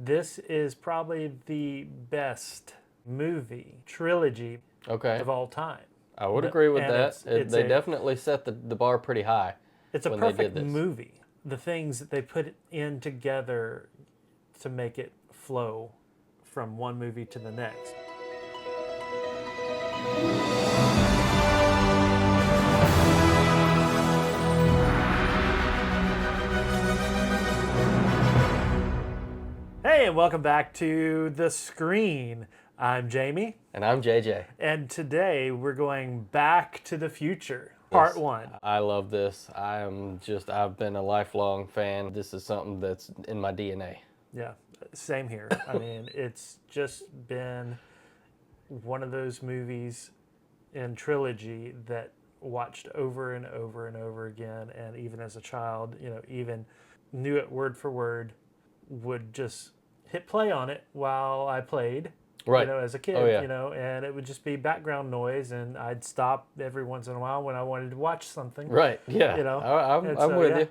This is probably the best movie trilogy of all time. I would agree with And that. They a definitely set the bar pretty high it's a when they did perfect this. movie. The things that they put in together to make it flow from one movie to the next. Hey, and welcome back to The Screen. I'm Jamie. And I'm JJ. And today we're going back to the future, part one. I love this. I've been a lifelong fan. This is something that's in my DNA. Yeah, same here. I mean, it's just been one of those movies in trilogy that watched over and over and over again. And even as a child, even knew it word for word, would just hit play on it while I played. Right. As a kid, Oh, yeah. And it would just be background noise, and I'd stop every once in a while when I wanted to watch something. Right. Yeah. I'm with you.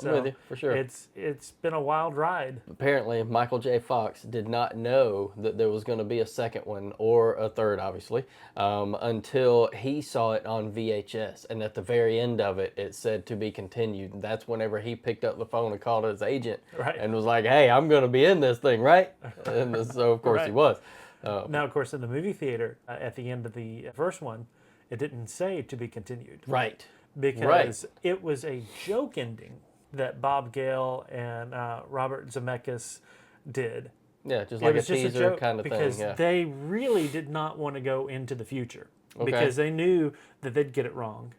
I'm with you for sure. It's been a wild ride. Apparently, Michael J. Fox did not know that there was going to be a second one or a third, obviously, until he saw it on VHS. And at the very end of it, it said to be continued. And that's whenever he picked up the phone and called his agent and was like, "Hey, I'm going to be in this thing, right?" And so, of course, he was. Now, of course, in the movie theater, at the end of the first one, it didn't say to be continued. Right. Because it was a joke ending that Bob Gale and Robert Zemeckis did. Yeah, just like a teaser kind of thing. Because they really did not want to go into the future. Because they knew that they'd get it wrong.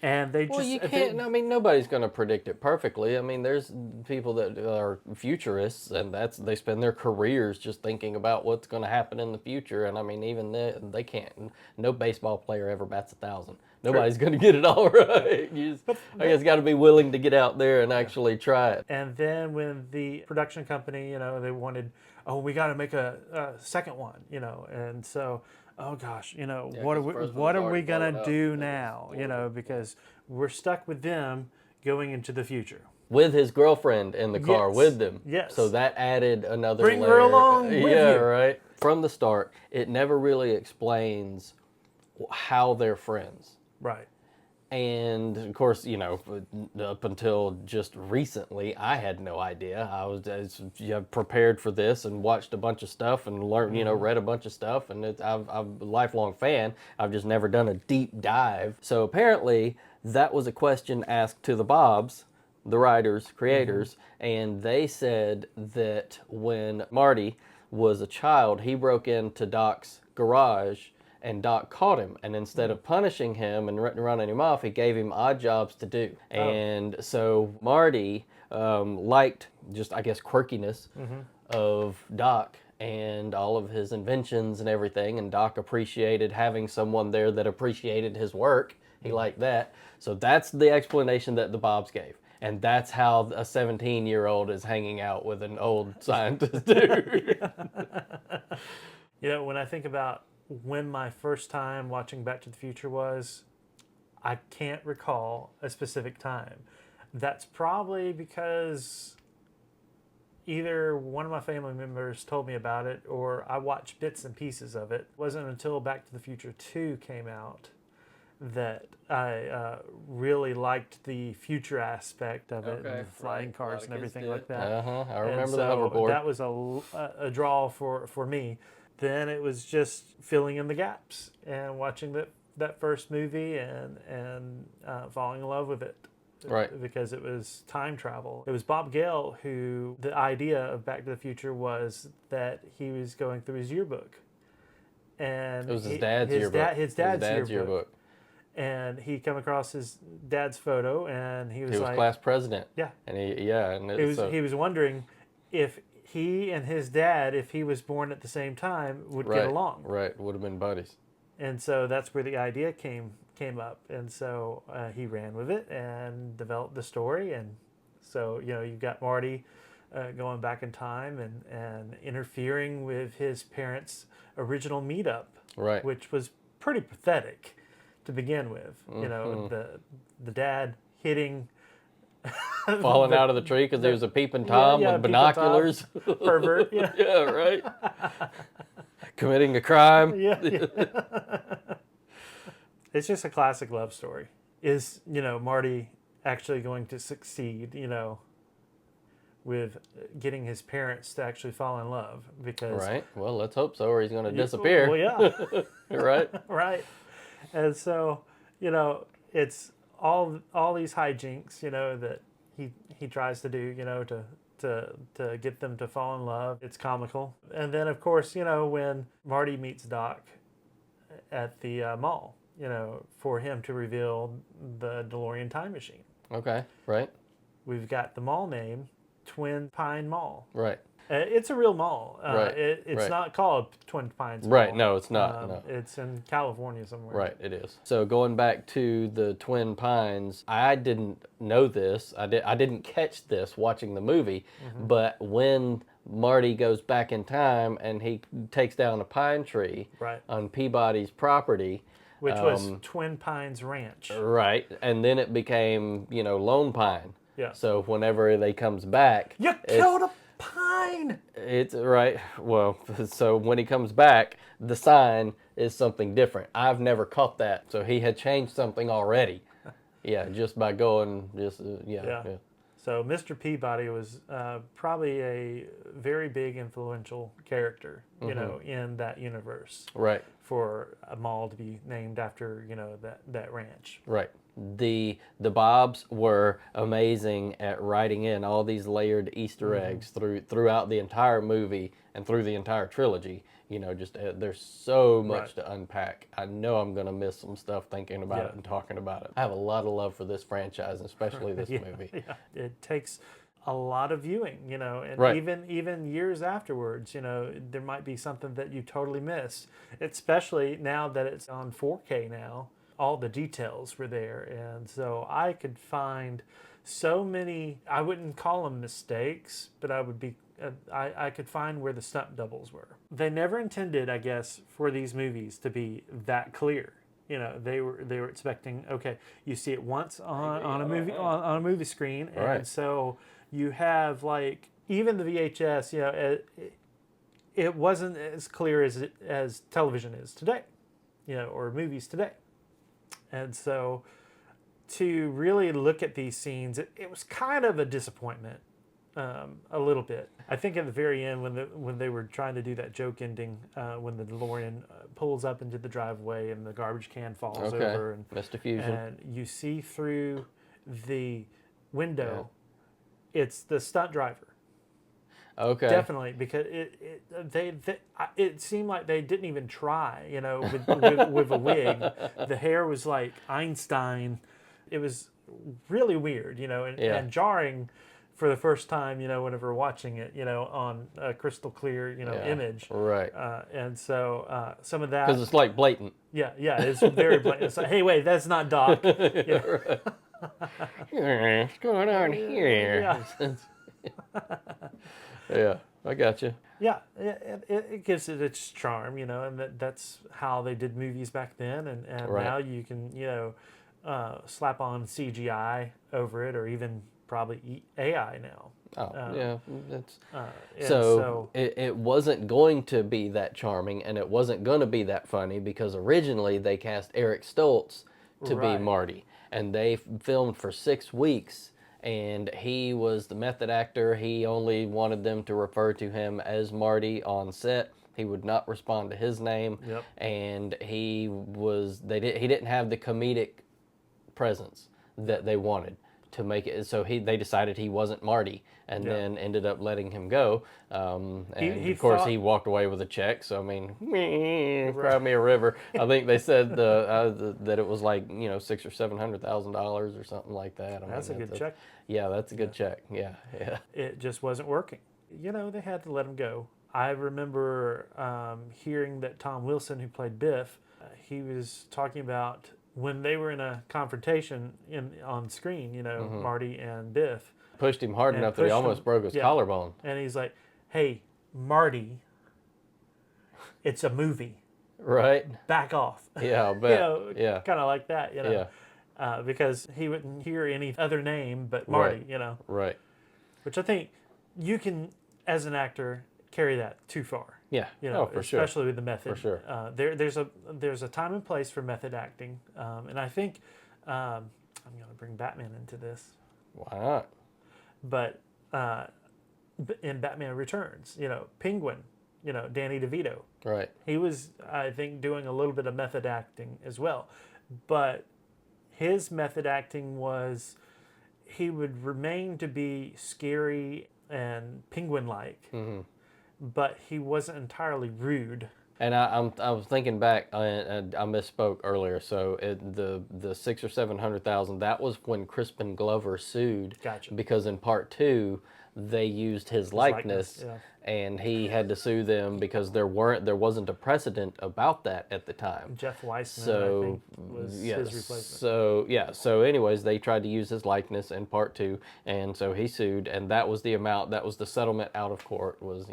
And they just... Well, you can't... I mean, nobody's going to predict it perfectly. I mean, there's people that are futurists, and they spend their careers just thinking about what's going to happen in the future. And I mean, even they can't... No baseball player ever bats 1,000. Nobody's going to get it all right. I guess got to be willing to get out there and actually try it. And then when the production company, they wanted, we got to make a second one, and so, oh gosh, what are we going to do now, because we're stuck with them going into the future. With his girlfriend in the car with them. Yes. So that added another Bring layer. her along with you. Right. From the start, it never really explains how they're friends. Right. And of course, up until just recently, I had no idea. I was prepared for this and watched a bunch of stuff and learned, read a bunch of stuff. And I'm a lifelong fan. I've just never done a deep dive. So apparently, that was a question asked to the Bobs, the writers, creators, and they said that when Marty was a child, he broke into Doc's garage. And Doc caught him, and instead of punishing him and running him off, he gave him odd jobs to do. Oh. And so Marty liked just, I guess, quirkiness of Doc and all of his inventions and everything, and Doc appreciated having someone there that appreciated his work. He liked that. So that's the explanation that the Bobs gave. And that's how a 17-year-old is hanging out with an old scientist dude. When I think about when my first time watching Back to the Future was, I can't recall a specific time. That's probably because either one of my family members told me about it or I watched bits and pieces of it. It wasn't until Back to the Future 2 came out that I really liked the future aspect of it, and the flying cars and everything like that. I remember the hoverboard. That was a draw for me. Then it was just filling in the gaps and watching that first movie and falling in love with it. Right. Because it was time travel. It was Bob Gale who, the idea of Back to the Future was that he was going through his yearbook. And it was his dad's yearbook. His dad's yearbook. And he come across his dad's photo and he was like... class president. Yeah. And he was wondering if he and his dad, if he was born at the same time, would get along. Right, would have been buddies. And so that's where the idea came up. And so he ran with it and developed the story. And so, you've got Marty going back in time and interfering with his parents' original meetup, which was pretty pathetic to begin with. The dad hitting falling out of the tree because he was a peeping Tom with peeping Tom, binoculars. pervert. Yeah, Yeah, right. Committing a crime. yeah. It's just a classic love story. Is Marty actually going to succeed? With getting his parents to actually fall in love because Right. Well, let's hope so, or he's going to disappear. well, yeah, Right. right. And so it's all these hijinks that he tries to do to get them to fall in love. It's comical. And then of course when Marty meets Doc at the mall, for him to reveal the DeLorean time machine. Okay. Right. We've got the mall name, Twin Pine Mall. Right. It's a real mall. Right. It's Right. not called Twin Pines Mall. Right. No, it's not. No. It's in California somewhere. Right, it is. So going back to the Twin Pines, I didn't know this. I didn't catch this watching the movie, but when Marty goes back in time and he takes down a pine tree Right. on Peabody's property, Which was Twin Pines Ranch. right, and then it became, Lone Pine. Yeah. So whenever they comes back, You killed a pine! it's right. Well, so when he comes back, the sign is something different. I've never caught that. So he had changed something already. Yeah, just by going, yeah. So Mr. Peabody was probably a very big influential character, in that universe. Right. For a mall to be named after, that ranch. Right. The Bobs were amazing at writing in all these layered Easter eggs throughout the entire movie and through the entire trilogy. There's so much to unpack. I know I'm going to miss some stuff thinking about it and talking about it. I have a lot of love for this franchise, especially this movie. Yeah. It takes a lot of viewing, and Right. even years afterwards, there might be something that you totally missed, especially now that it's on 4K now. All the details were there, and so I could find so many. I wouldn't call them mistakes, but I could find where the stunt doubles were. They never intended, I guess, for these movies to be that clear. They were expecting, okay, you see it once on a movie on a movie screen, and Right. so you have even the VHS. It wasn't as clear as television is today, or movies today. And so to really look at these scenes, it was kind of a disappointment, a little bit. I think at the very end when they were trying to do that joke ending, when the DeLorean pulls up into the driveway and the garbage can falls over, and Missed diffusion. and you see through the window, it's the stunt driver. Okay. Definitely, because it seemed like they didn't even try, with a wig. The hair was like Einstein. It was really weird, and jarring for the first time, whenever watching it, on a crystal clear, image. Right. And so some of that. Because it's like blatant. Yeah, it's very blatant. It's like, hey, wait, that's not Doc. Right. What's going on here? Yeah, I got you. Yeah, it gives it its charm, and that's how they did movies back then, and Right. now you can, slap on CGI over it, or even probably AI now. Oh, yeah. That's And so it wasn't going to be that charming, and it wasn't going to be that funny because originally they cast Eric Stoltz to be Right. Marty, and they filmed for 6 weeks. And he was the method actor. He only wanted them to refer to him as Marty on set. He would not respond to his name. Yep. And he didn't have the comedic presence that they wanted to make it. So they decided he wasn't Marty, and then ended up letting him go. And of course he walked away with a check. So I mean, cry me a river. I think they said that it was like $600,000 or $700,000 or something like that. That's a good check. Yeah, that's a good check. Yeah. It just wasn't working. They had to let him go. I remember hearing that Tom Wilson, who played Biff, he was talking about when they were in a confrontation on screen, Marty and Biff. Pushed him hard enough that he almost broke his collarbone. And he's like, hey, Marty, it's a movie. Right. Back off. Yeah, I'll bet. Yeah. Kind of like that, Yeah. because he wouldn't hear any other name but Marty, Right. you know. Right. Which I think you can, as an actor, carry that too far. Yeah. You know, for sure. especially with the method. For sure. There's a time and place for method acting, and I think I'm going to bring Batman into this, Why not? but in Batman Returns, you know, Penguin, you know, Danny DeVito, Right. he was, I think, doing a little bit of method acting as well, but his method acting was he would remain to be scary and penguin-like, but he wasn't entirely rude. And I was thinking back, and I misspoke earlier. So the 600,000 or 700,000, that was when Crispin Glover sued. Gotcha. Because in part 2, they used his likeness, yeah. and he had to sue them because there wasn't a precedent about that at the time. Jeff Weissman, I So think, was his replacement. So anyways, they tried to use his likeness in part 2, and so he sued, and that was the amount. That was the settlement out of court. Was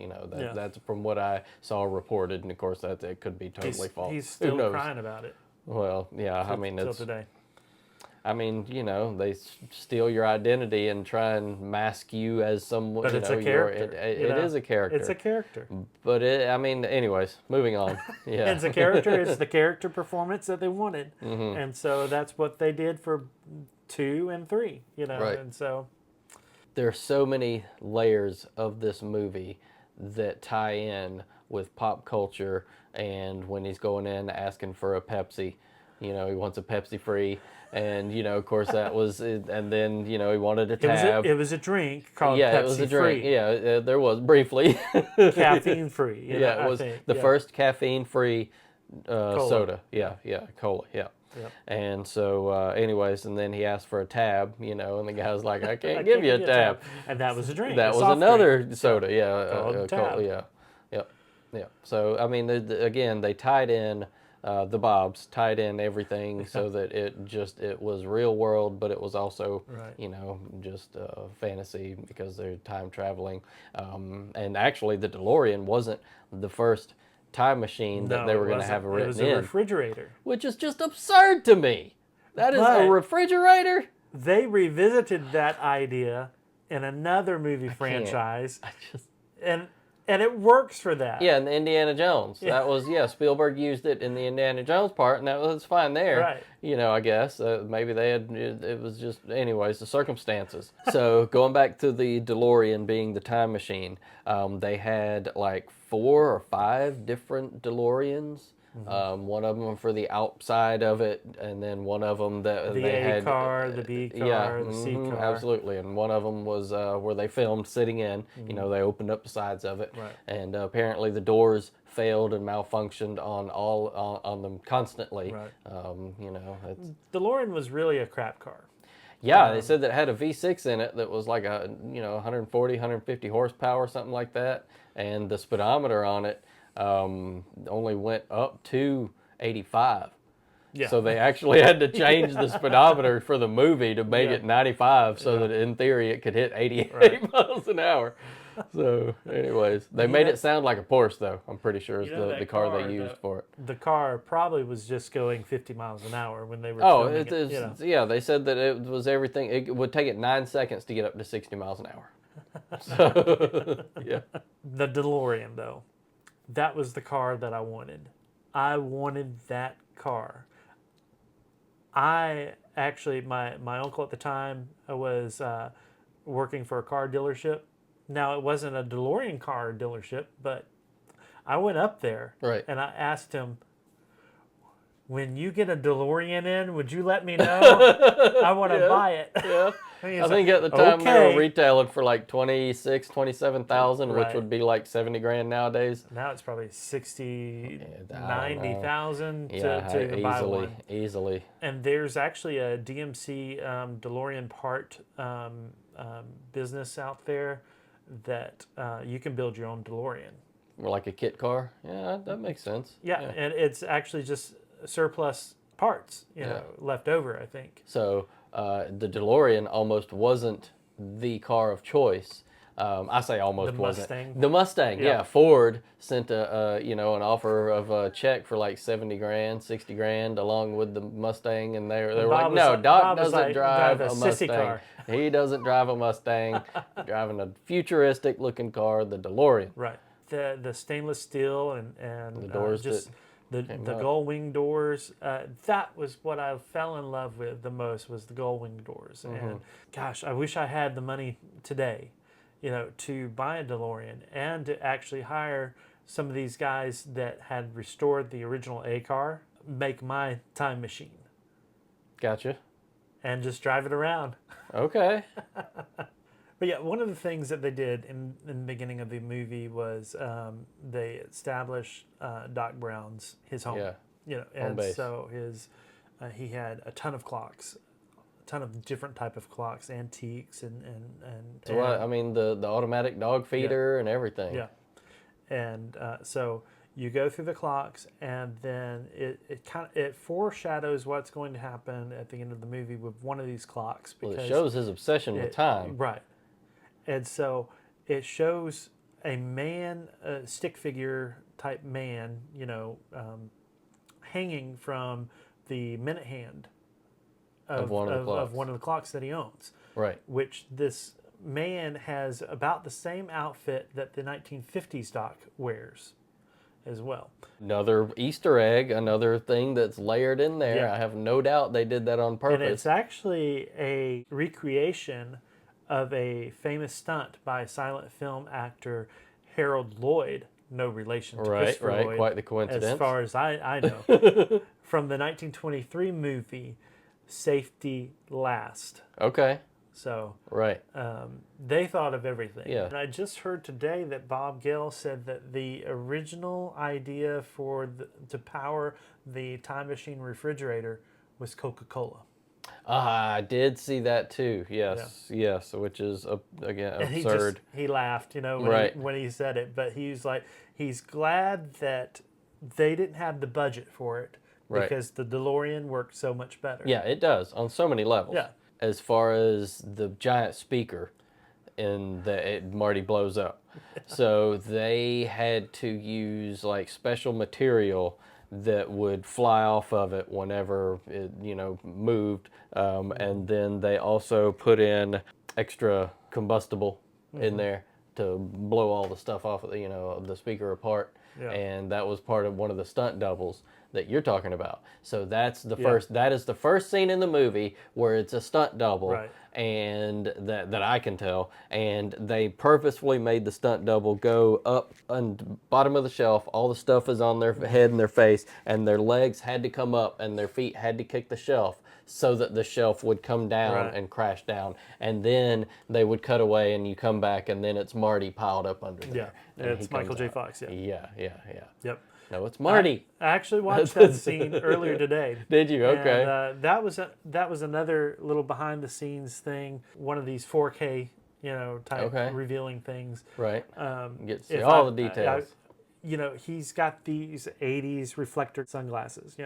that's from what I saw reported, and of course that it could be totally false. He's Who still knows? crying about it. Well, yeah, I mean till it's. today. I mean, they steal your identity and try and mask you as someone. But it's a character. It is a character. It's a character. But I mean, anyways, moving on. Yeah. It's a character. It's the character performance that they wanted, and so that's what they did for 2 and 3. You know, Right. and so There are so many layers of this movie that tie in with pop culture, and when he's going in asking for a Pepsi, he wants a Pepsi free, and of course that was it, and then he wanted a tab. it was a drink called Yeah, Pepsi it was a drink. Free. Yeah, there was briefly. Caffeine free. Yeah, it was the first caffeine-free soda. Yeah, cola. Yeah. Yep. And so, anyways, and then he asked for a tab, and the guy's like, "I can't give you a tab." And that was a drink. That a was soft another drink. soda. Yeah, Called tab. cola. Yeah, yeah. So I mean, again, they tied in the Bobs, tied in everything so that it was real world, but it was also Right. just fantasy because they're time traveling. And actually, the DeLorean wasn't the first time machine that they were going to have written It was a refrigerator. which is just absurd to me. That is But a refrigerator. they revisited that idea in another movie franchise, and it works for that. Yeah, and Indiana Jones. That was Spielberg used it in the Indiana Jones part, and that was fine there. Right. I guess maybe they had it was just anyways the circumstances. So going back to the DeLorean being the time machine, they had like 4 or 5 different DeLoreans. One of them for the outside of it, and then one of them that The they A had car, the B car, the C car. absolutely. And one of them was where they filmed sitting in. They opened up the sides of it, Right. and apparently the doors failed and malfunctioned on them constantly. Right. It's, DeLorean was really a crap car. yeah, they said that it had a V6 in it that was like 140, 150 horsepower, something like that, and the speedometer on it only went up to 85. Yeah. So they actually had to change the speedometer for the movie to make it 95 so that in theory it could hit 88 miles an hour. So anyways, they made it sound like a Porsche though. I'm pretty sure is the car they used for it. The car probably was just going 50 miles an hour when they were Oh, filming it. Yeah, they said that it was everything. It would take it 9 seconds to get up to 60 miles an hour. So, yeah. The DeLorean, though, that was the car that I wanted. I wanted that car. I actually, my uncle at the time was working for a car dealership. Now, it wasn't a DeLorean car dealership, but I went up there Right. and I asked him, when you get a DeLorean in, would you let me know? I want to buy it. Yeah. And he's I think like, at the time they okay. were retailing for like 26, 27,000, which Right. would be like 70 grand nowadays. Now it's probably 60, I don't know. 90,000 Yeah, to even buy one. easily. And there's actually a DMC DeLorean part business out there that you can build your own DeLorean. Or like a kit car. Yeah, that makes sense. Yeah, and it's actually just surplus parts, left over, I think. So the DeLorean almost wasn't the car of choice I say almost The wasn't. Mustang. The Mustang, yeah. Yeah. Ford sent an offer of a check for like 70 grand, 60 grand along with the Mustang. And they were like, Bob was no, like, Doc Bob was doesn't like, drive drive a a sissy Mustang. car. He doesn't drive a Mustang. He's driving a futuristic looking car, the DeLorean. Right. The stainless steel and The doors just the came the up. gull wing doors. That was what I fell in love with the most, was the gull wing doors. And gosh, I wish I had the money today, to buy a DeLorean and to actually hire some of these guys that had restored the original A car, make my time machine, Gotcha. and just drive it around. Okay. But yeah, one of the things that they did in the beginning of the movie was they established Doc Brown's his home. Yeah. And Home base. so he had a ton of clocks, a ton of different type of clocks, antiques and So I mean the automatic dog feeder and everything. yeah, and so you go through the clocks, and then it foreshadows what's going to happen at the end of the movie with one of these clocks, Well, because it shows his obsession with time. right. And so it shows a man, a stick figure type man, hanging from the minute hand of one of the clocks. one of the clocks that he owns. Right. Which this man has about the same outfit that the 1950s Doc wears as well. Another Easter egg, another thing that's layered in there. Yeah. I have no doubt they did that on purpose. And it's actually a recreation of a famous stunt by silent film actor Harold Lloyd, no relation to Christopher Lloyd. Quite the coincidence. As far as I know. From the 1923 movie Safety Last. Okay. So Right. they thought of everything. Yeah. And I just heard today that Bob Gale said that the original idea to power the time machine refrigerator was Coca-Cola. I did see that too. Yes, yes, which is again And absurd. he laughed, Right. when he said it. But he's like, he's glad that they didn't have the budget for it, Right. because the DeLorean worked so much better. Yeah, it does on so many levels. Yeah. As far as the giant speaker Marty blows up. So they had to use like special material that would fly off of it whenever it, moved. And then they also put in extra combustible in there to blow all the stuff off of the speaker apart. Yeah. And that was part of one of the stunt doubles that you're talking about. So that's the first. That is the first scene in the movie where it's a stunt double, Right. and that I can tell. And they purposefully made the stunt double go up on the bottom of the shelf. All the stuff is on their head and their face, and their legs had to come up, and their feet had to kick the shelf so that the shelf would come down Right. and crash down. And then they would cut away, and you come back, and then it's Marty piled up under there. Yeah, And he it's Michael comes J. out. Fox. Yeah. Yeah. Yep. No, it's Marty. I actually watched that scene earlier today. Did you? Okay. And, that was another little behind the scenes thing. One of these 4K, type revealing things. Right. Get to see If all the details. He's got these 80s reflector sunglasses,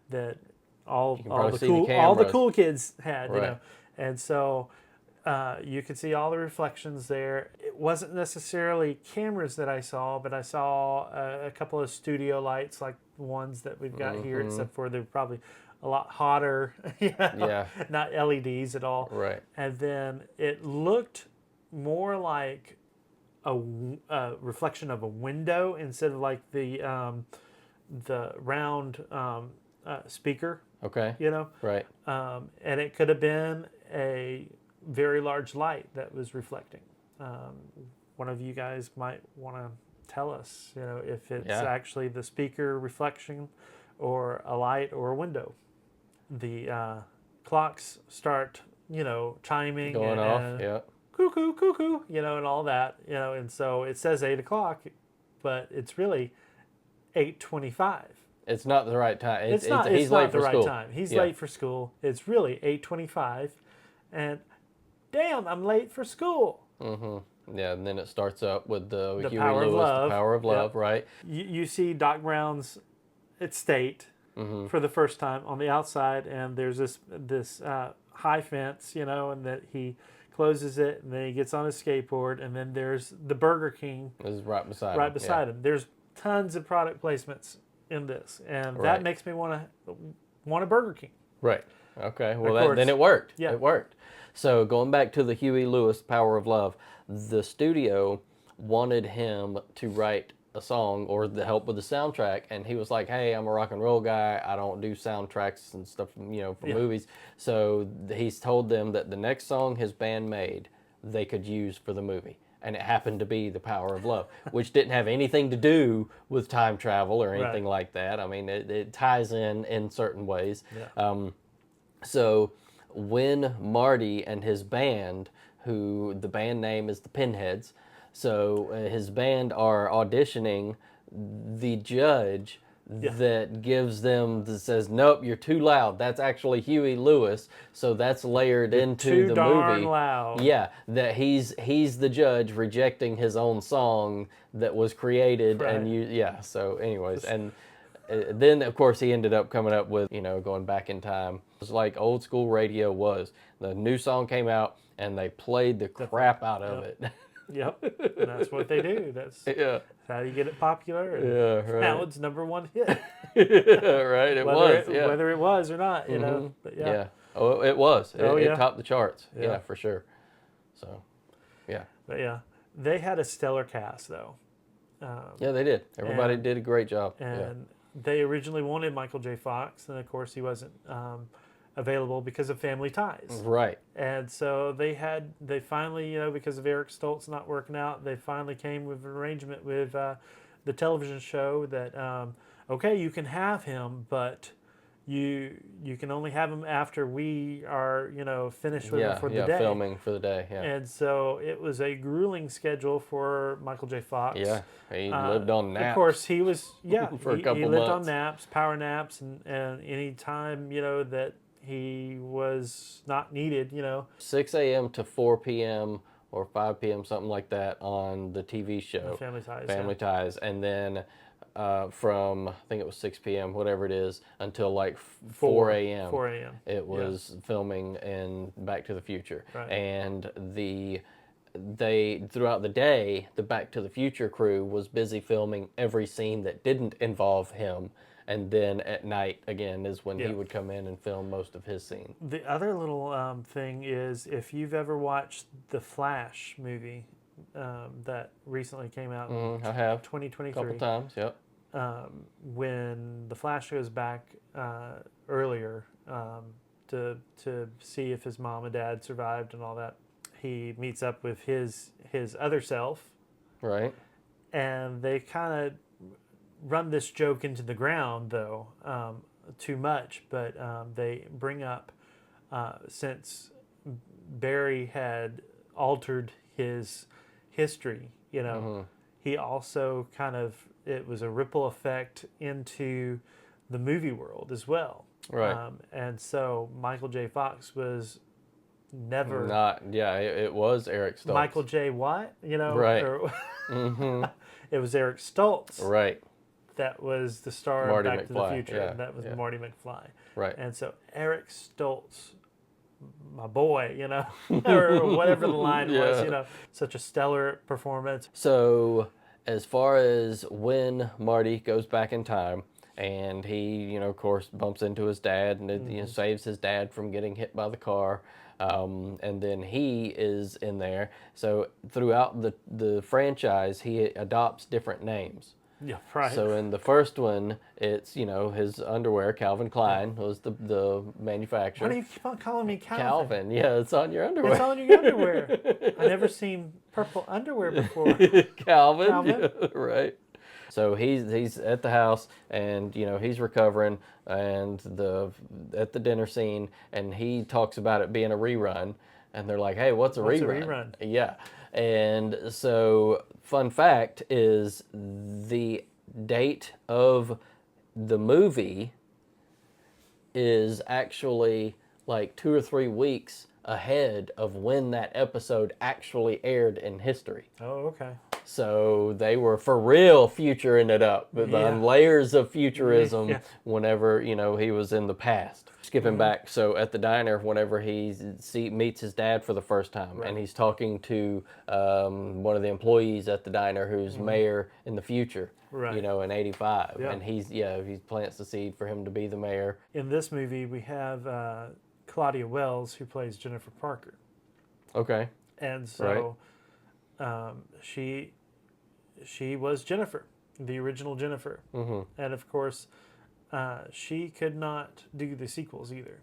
that all probably the see the cool cameras. kids had, Right. And so you could see all the reflections there. It wasn't necessarily cameras that I saw, but I saw a couple of studio lights like the ones that we've got here, except for they're probably a lot hotter. Yeah. Not LEDs at all. Right. And then it looked more like a reflection of a window instead of like the round speaker. Okay. Right. And it could have been a very large light that was reflecting. One of you guys might want to tell us, if it's actually the speaker reflection or a light or a window. The clocks start, chiming. Going off, yeah. Cuckoo, cuckoo, and all that, and so it says 8 o'clock, but it's really 8:25. It's not the right time. He's late not for the school. right time. He's late for school. It's really 8:25, and damn, I'm late for school. Mm-hmm. Yeah, and then it starts up with the Huey Power of Lewis, Love. The Power of Love, Yep. right? You see Doc Brown's estate for the first time on the outside, and there's this high fence, and that he closes it, and then he gets on his skateboard, and then there's the Burger King This is right beside right him. beside him. There's tons of product placements in this, and Right. that makes me want a Burger King. Right. Okay. Well, course. then it worked. Yeah. It worked. So going back to the Huey Lewis Power of Love, the studio wanted him to write a song or the help with the soundtrack, and he was like, "Hey, I'm a rock and roll guy. I don't do soundtracks and stuff, for movies." So he's told them that the next song his band made, they could use for the movie. And it happened to be The Power of Love, which didn't have anything to do with time travel or anything like that. I mean, it ties in certain ways. Yeah. So when Marty and his band, who the band name is the Pinheads, so his band are auditioning, the judge that gives them, that says, nope, you're too loud. That's actually Huey Lewis. So that's layered into the darn movie. loud. Yeah, that he's the judge rejecting his own song that was created. Right. And so anyways, and then of course he ended up coming up with, going back in time. It was like old school radio was. The new song came out and they played the crap out of it. Yep, and that's what they do. That's how you get it popular. And right. now it's #1 hit. Right, Whether it was or not, But yeah. Oh, it was. It topped the charts. Yeah. For sure. So, yeah. But yeah, they had a stellar cast though. Yeah, they did. Everybody did a great job. And they originally wanted Michael J. Fox, and of course he wasn't available because of family ties. Right. And so they finally, because of Eric Stoltz not working out, they finally came with an arrangement with the television show that, okay, you can have him, but you can only have him after we are, finished with him for the day. Filming for the day, And so it was a grueling schedule for Michael J. Fox. Yeah, he lived on naps. Of course, he was, for a couple he lived months. on naps, power naps, and any time, that he was not needed, 6 a.m. to 4 p.m. or 5 p.m., something like that, on the TV show. Family Ties. Family Ties. And then from, I think it was 6 p.m., whatever it is, until like 4 a.m. 4 a.m. It was filming in Back to the Future. Right. And throughout the day, the Back to the Future crew was busy filming every scene that didn't involve him. And then at night, again, is when he would come in and film most of his scene. The other little thing is, if you've ever watched the Flash movie that recently came out in I have. 2023. A couple times, yep. When the Flash goes back earlier to see if his mom and dad survived and all that, he meets up with his other self. Right. And they kind of run this joke into the ground, though, too much. But they bring up, since Barry had altered his history, he also it was a ripple effect into the movie world as well. Right. And so Michael J. Fox was never... it was Eric Stoltz. Michael J. what? Right. It was Eric Stoltz. Right. That was the star Marty of Back to the McFly, Future. yeah, And that was yeah. Marty McFly. Right. And so Eric Stoltz, my boy, or whatever the line was, such a stellar performance. So as far as when Marty goes back in time, and he, of course, bumps into his dad and saves his dad from getting hit by the car. And then he is in there. So throughout the franchise, he adopts different names. Yeah, right. So in the first one, it's, his underwear, Calvin Klein was the manufacturer. Why do you keep on calling me Calvin? Calvin, yeah, it's on your underwear. It's on your underwear. I never seen purple underwear before. Calvin. Yeah, right. So he's at the house, and he's recovering, and at the dinner scene, and he talks about it being a rerun, and they're like, "Hey, what's a rerun?" Yeah, and so fun fact is the date of the movie is actually like 2 or 3 weeks ahead of when that episode actually aired in history. Oh, okay. So they were for real futuring it up, but on layers of futurism whenever, he was in the past. Skipping back, so at the diner, whenever he meets his dad for the first time, and he's talking to one of the employees at the diner who's mayor in the future, in 85. And he plants the seed for him to be the mayor. In this movie, we have Claudia Wells, who plays Jennifer Parker. Okay. And so she was Jennifer, the original Jennifer. And of course, she could not do the sequels either.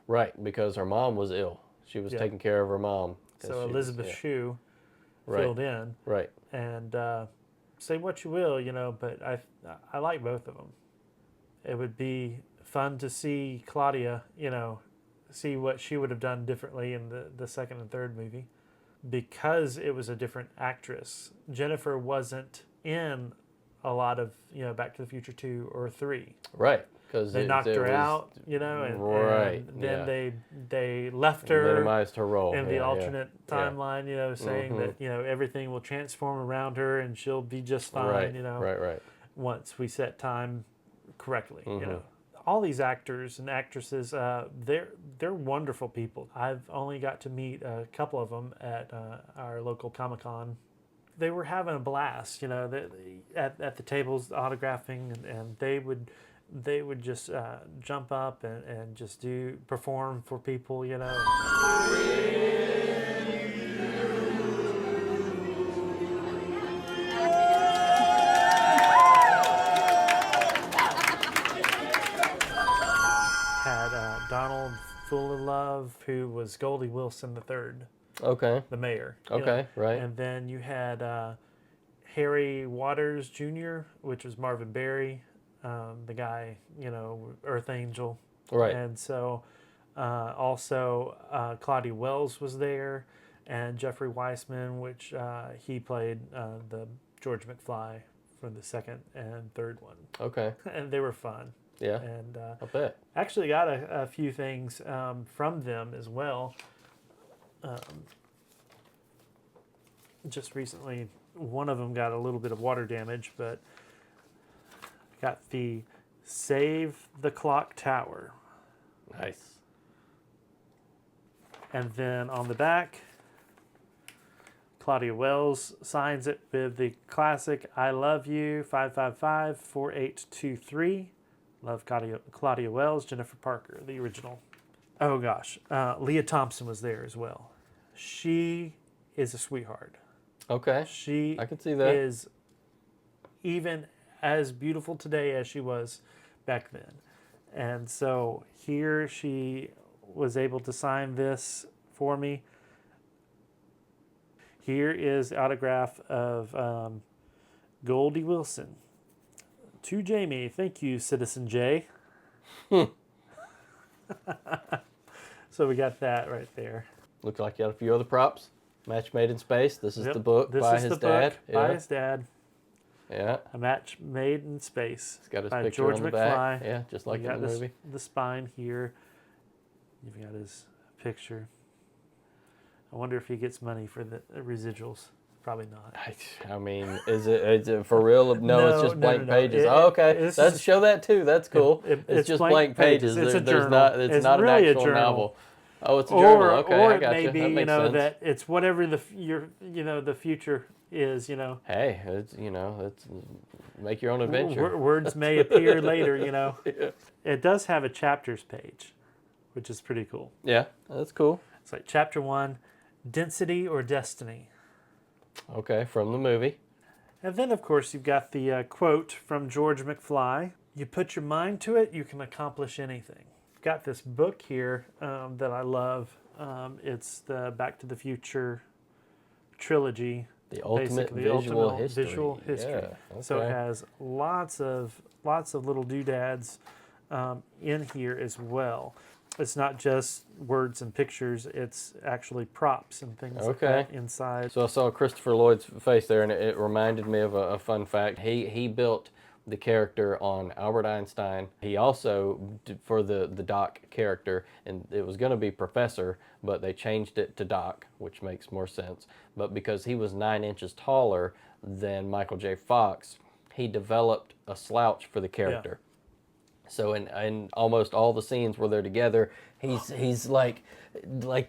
Right, because her mom was ill. She was taking care of her mom. So Elizabeth Shue filled in. Right. And say what you will, but I like both of them. It would be fun to see Claudia, see what she would have done differently in the second and third movie. Because it was a different actress, Jennifer wasn't in a lot of, Back to the Future 2 or 3. Right. Because they knocked her out, and then they left her, minimized her role in the alternate timeline, saying that everything will transform around her and she'll be just fine, right. once we set time correctly, All these actors and actresses, they're wonderful people. I've only got to meet a couple of them at our local Comic-Con. They were having a blast, at the tables autographing, and they would just jump up and just perform for people, Had Donald Full of Love, who was Goldie Wilson III. Okay. The mayor. Okay, right. And then you had Harry Waters Jr., which was Marvin Berry, the guy, Earth Angel. Right. And so also Claudia Wells was there, and Jeffrey Weissman, which he played the George McFly for the second and third one. Okay. And they were fun. Yeah. And I bet. Actually got a few things from them as well. Just recently, one of them got a little bit of water damage, but got the Save the Clock Tower. Nice. And then on the back, Claudia Wells signs it with the classic I love you 555-4823. Love Claudia Wells, Jennifer Parker, the original. Oh gosh, Leah Thompson was there as well. She is a sweetheart. Okay. I can see that. She is even as beautiful today as she was back then. And so here she was able to sign this for me. Here is the autograph of Goldie Wilson. To Jamie, thank you, Citizen J. So we got that right there. Looks like you got a few other props. Match Made in Space. This is the book by his dad. By his dad. Yeah. A Match Made in Space. It's got his by picture George on the McFly. back. Yeah, just like in the movie. The spine here. You've got his picture. I wonder if he gets money for the residuals. Probably not. I mean, is it for real? No, it's just blank pages. Okay, let's show that too. That's cool. It's just blank pages. It's a journal. It's not really an actual a journal. novel. Oh, it's a journal. Okay, or I got it may be, That makes sense. that it's whatever the future is. Hey, it's make your own adventure. Words may appear later. Yeah. It does have a chapters page, which is pretty cool. Yeah, that's cool. It's like chapter 1, Density or Destiny. Okay, from the movie. And then, of course, you've got the quote from George McFly. You put your mind to it, you can accomplish anything. Got this book here that I love. It's the Back to the Future trilogy. The ultimate visual history. Visual history. Yeah, okay. So it has lots of little doodads in here as well. It's not just words and pictures, it's actually props and things like that inside. So I saw Christopher Lloyd's face there, and it reminded me of a fun fact. He built the character on Albert Einstein. He also, for the Doc character, and it was going to be Professor, but they changed it to Doc, which makes more sense. But because he was 9 inches taller than Michael J. Fox, he developed a slouch for the character. So in almost all the scenes where they're together, he's like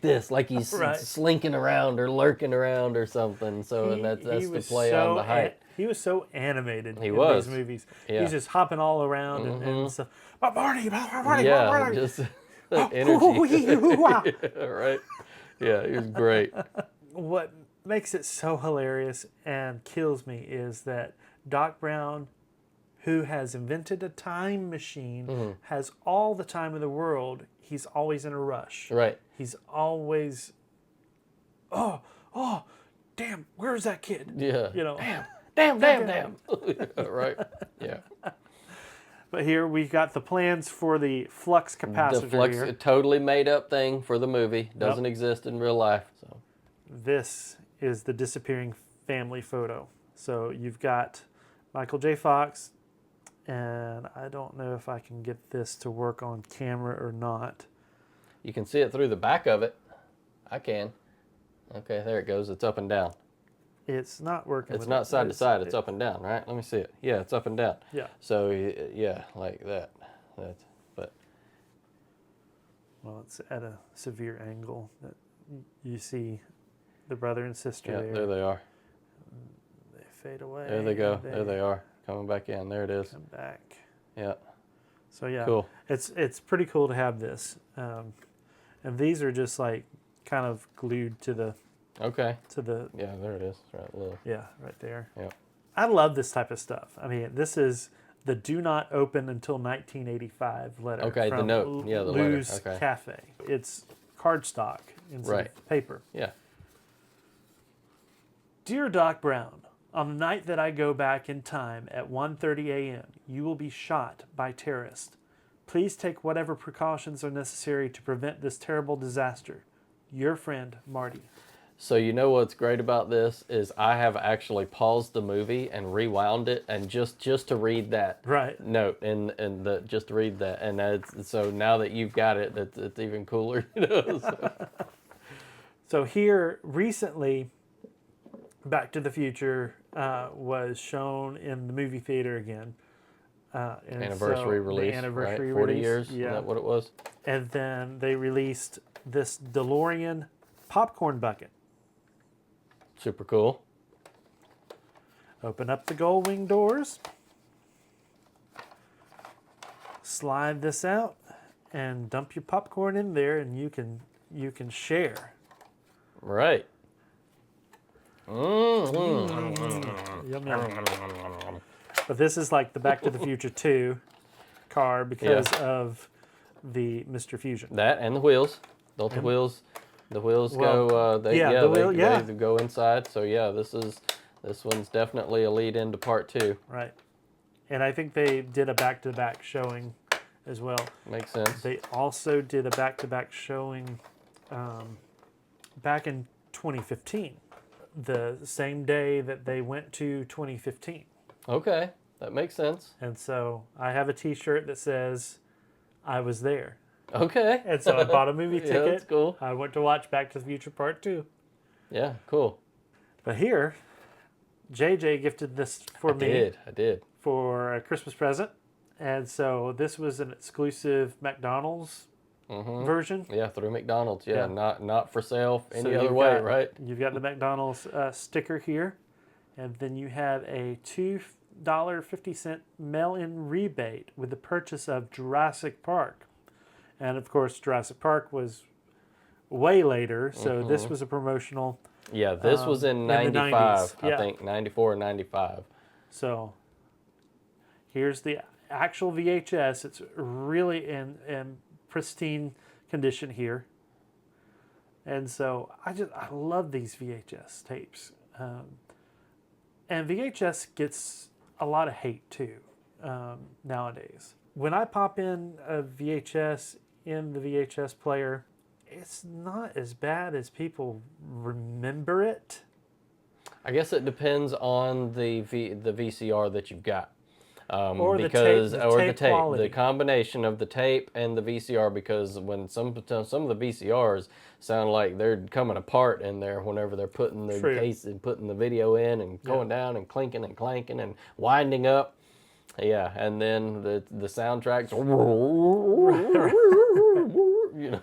this, like he's Right. slinking around or lurking around or something. So and that's He the was play on the height. He was so animated in was. these movies. Yeah. He's just hopping all around and stuff. But Marty, Yeah, Marty. just that energy. Wow. Yeah, right. Yeah, he was great. What makes it so hilarious and kills me is that Doc Brown, who has invented a time machine, has all the time in the world. He's always in a rush. Right. He's always, oh, damn, where's that kid? Yeah. You know, Damn. Right. Yeah. But here we've got the plans for the flux capacitor The flux, here. a totally made up thing for the movie. Doesn't exist in real life. So. This is the disappearing family photo. So you've got Michael J. Fox, and I don't know if I can get this to work on camera or not. You can see it through the back of it. I can. Okay, there it goes. It's up and down. It's not working. It's with not it. side to side. It's up and down, right? Let me see it. Yeah, it's up and down. Yeah. So yeah, like that. But Well, it's at a severe angle that you see the brother and sister yeah, there. there they are. They fade away. There they go. There they are. Coming back in. There it is. Come back. Yeah. So yeah, Cool. It's pretty cool to have this, and these are just like kind of glued to the Okay. yeah, there it is. Right, little. yeah, right there. Yeah. I love this type of stuff. I mean, this is the "Do not open until 1985" letter. Okay, the from note. Yeah, the letter. Lou's Okay. Cafe. It's cardstock instead Right. of paper. Yeah. Dear Doc Brown, on the night that I go back in time at 1:30 a.m., you will be shot by terrorists. Please take whatever precautions are necessary to prevent this terrible disaster. Your friend, Marty. So you know what's great about this is I have actually paused the movie and rewound it and just to read that Right. note and just to read that, and so now that you've got it, it's even cooler. You know? So here recently, Back to the Future was shown in the movie theater again. And Anniversary so release, the anniversary right? 40 release, years. yeah. Is that what it was? And then they released this DeLorean popcorn bucket. Super cool. Open up the gold wing doors. Slide this out and dump your popcorn in there, and you can share. Right. Yum, yum. But this is like the Back to the Future 2 car because of the Mr. Fusion. That and the wheels. Don't the wheels? The wheels go. They go inside. So yeah, this one's definitely a lead into part 2. Right. And I think they did a back-to-back showing as well. Makes sense. They also did a back-to-back showing back in 2015, the same day that they went to 2015. Okay, that makes sense. And so I have a T-shirt that says, "I was there." Okay. And so I bought a movie ticket. Yeah, that's cool. I went to watch Back to the Future Part 2. Yeah, cool. But here, JJ gifted this for me. I did. For a Christmas present. And so this was an exclusive McDonald's version. Yeah, through McDonald's. Yeah, Yeah. not for sale any So other way, right? You've got the McDonald's sticker here. And then you have a $2.50 mail-in rebate with the purchase of Jurassic Park. And of course, Jurassic Park was way later, so this was a promotional. Yeah, this was in the 95, 90s. I Yeah. think, 94 or 95. So here's the actual VHS. It's really in pristine condition here. And so I love these VHS tapes. And VHS gets a lot of hate too nowadays. When I pop in a VHS in the VHS player, it's not as bad as people remember it. I guess it depends on the VCR that you've got. Or the because tape- the or the tape tape, quality. the combination of the tape and the VCR, because when some of the VCRs sound like they're coming apart in there whenever they're putting the True. case and putting the video in and going down and clinking and clanking and winding up. Yeah, and then the soundtracks, you know.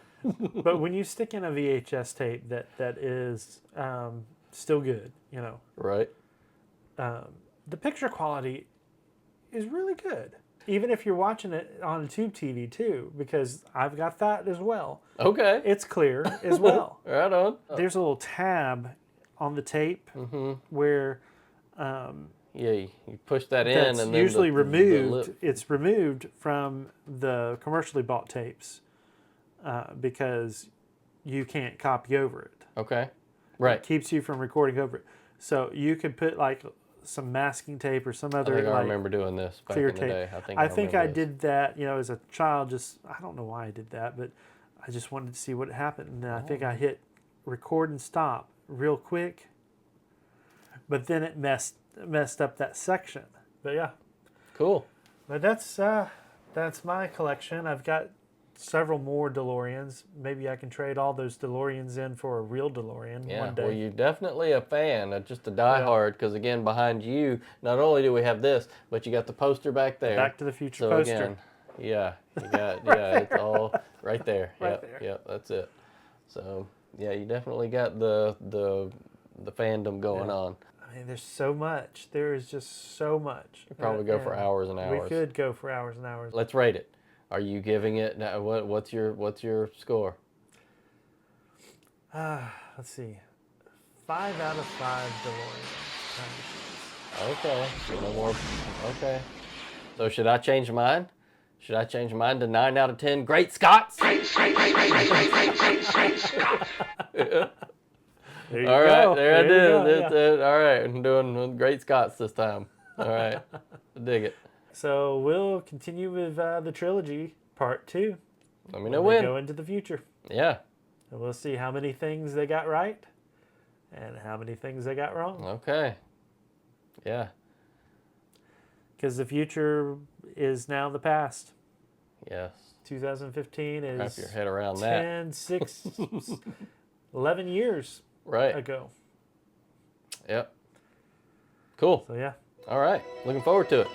But when you stick in a VHS tape that is still good, Right. the picture quality is really good. Even if you're watching it on a tube TV too, because I've got that as well. Okay. It's clear as well. Right on. There's a little tab on the tape where Yeah, you push that in, that's and then usually the removed. lip. It's removed from the commercially bought tapes because you can't copy over it. Okay. Right. It keeps you from recording over it. So you could put like some masking tape or some other I think I like remember doing this back clear in the tape. day. I think I remember this. did that, as a child. Just I don't know why I did that, but I just wanted to see what happened. And then I think I hit record and stop real quick, but then it messed up that section. But yeah, Cool. but that's my collection. I've got several more DeLoreans. Maybe I can trade all those DeLoreans in for a real DeLorean Yeah, one day. well, you're definitely a fan, just a diehard, because again, behind you, not only do we have this, but you got the poster back there. Back to the Future So poster. again, yeah, you got, yeah, it's all right there. Right Yep, there. Yep, that's it. So yeah, you definitely got the fandom going on. I mean, there's so much. There is just so much. Could probably go for hours and hours. We could go for hours and hours. Let's rate it. Are you giving it? What's your score? Let's see. 5 out of 5 DeLorean time machines. Okay, so no more. Okay, so should I change mine? Should I change mine to 9 out of 10? Great Scots. There you All go. right, there I you did. go, That's yeah. it. All right, I'm doing Great Scots this time. All right, dig it. So we'll continue with the trilogy part 2. Let me know We when. go into the future. Yeah. And we'll see how many things they got right and how many things they got wrong. Okay. Yeah. Because the future is now the past. Yes. 2015 is Wrap your head around that. 10, 6, 11 years Right. ago. Yep. Cool. So yeah. All right. Looking forward to it.